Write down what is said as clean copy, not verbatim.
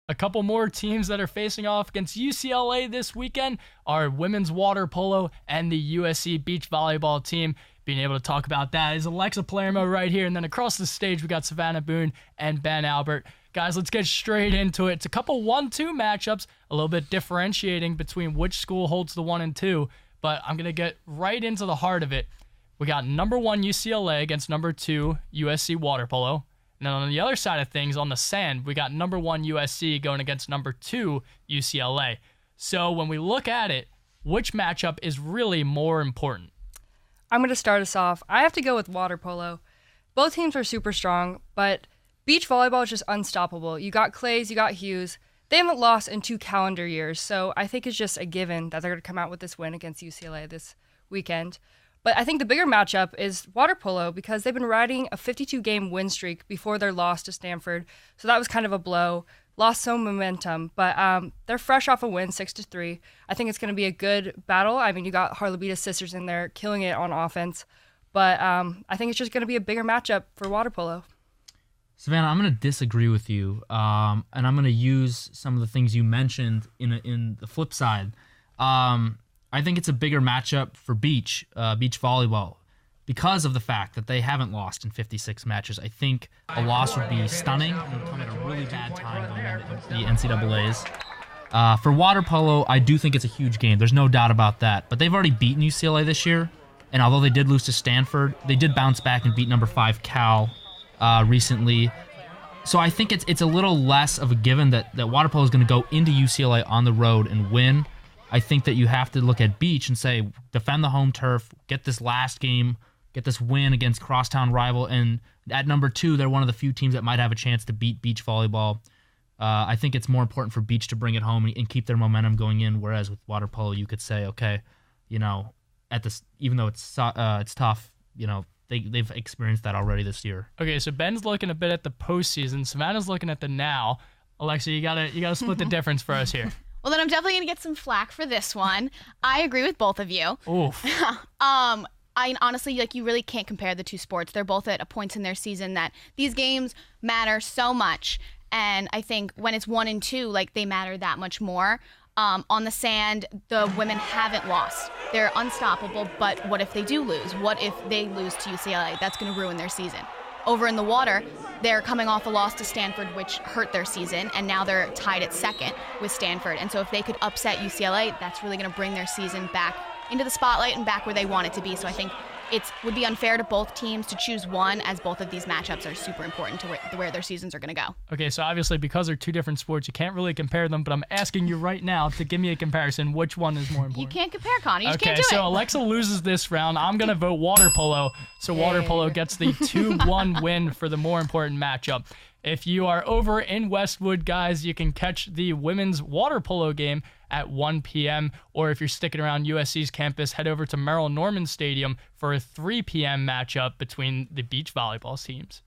A couple more teams that are facing off against UCLA this weekend are women's water polo and the USC beach volleyball team. Being able to talk about that is Alexa Palermo right here. And then across the stage, we got Savannah Boone and Ben Albert. Guys, let's get straight into it. It's a couple 1-2 matchups, a little bit differentiating between which school holds the 1 and 2, but I'm going to get right into the heart of it. We got number 1 UCLA against number 2 USC water polo. And then on the other side of things, on the sand, we got number 1 USC going against number 2 UCLA. So when we look at it, which matchup is really more important? I'm going to start us off. I have to go with water polo. Both teams are super strong, but beach volleyball is just unstoppable. You got Clays, you got Hughes. They haven't lost in 2 calendar years, so I think it's just a given that they're going to come out with this win against UCLA this weekend. But I think the bigger matchup is water polo because they've been riding a 52-game win streak before their loss to Stanford, so that was kind of a blow. Lost some momentum, but they're fresh off a win, 6-3. I think it's going to be a good battle. I mean, you got Harlebita's sisters in there killing it on offense, but I think it's just going to be a bigger matchup for water polo. Savannah, I'm going to disagree with you, and I'm going to use some of the things you mentioned in the flip side. I think it's a bigger matchup for beach volleyball because of the fact that they haven't lost in 56 matches. I think a loss would be stunning and would come at a really bad time going into the NCAAs. For water polo, I do think it's a huge game. There's no doubt about that. But they've already beaten UCLA this year, and although they did lose to Stanford, they did bounce back and beat number 5 Cal recently. So I think it's a little less of a given that water polo is going to go into UCLA on the road and win. I think that you have to look at beach and say, defend the home turf, get this last game, get this win against crosstown rival, and at number 2, they're one of the few teams that might have a chance to beat beach volleyball. I think it's more important for beach to bring it home and keep their momentum going in, whereas with water polo, you could say, okay, at this, even though it's tough, they've experienced that already this year. Okay, so Ben's looking a bit at the postseason. Savannah's looking at the now. Alexa, you gotta split the difference for us here. Well, then I'm definitely going to get some flack for this one. I agree with both of you. Oof. I honestly, you really can't compare the two sports. They're both at a point in their season that these games matter so much. And I think when it's 1 and 2, they matter that much more. On the sand, the women haven't lost. They're unstoppable, but what if they do lose? What if they lose to UCLA? That's going to ruin their season. Over in the water, they're coming off a loss to Stanford, which hurt their season, and now they're tied at 2nd with Stanford. And so if they could upset UCLA, that's really going to bring their season back into the spotlight and back where they want it to be. So I think it would be unfair to both teams to choose one, as both of these matchups are super important to where their seasons are going to go. Okay, so obviously because they're two different sports, you can't really compare them, but I'm asking you right now to give me a comparison. Which one is more important? You can't compare, Connor. You just okay, can't do it. so Alexa loses this round. I'm going to vote water polo, so water polo gets the 2-1 win for the more important matchup. If you are over in Westwood, guys, you can catch the women's water polo game at 1 p.m. Or if you're sticking around USC's campus, head over to Merrill Norman Stadium for a 3 p.m. matchup between the beach volleyball teams.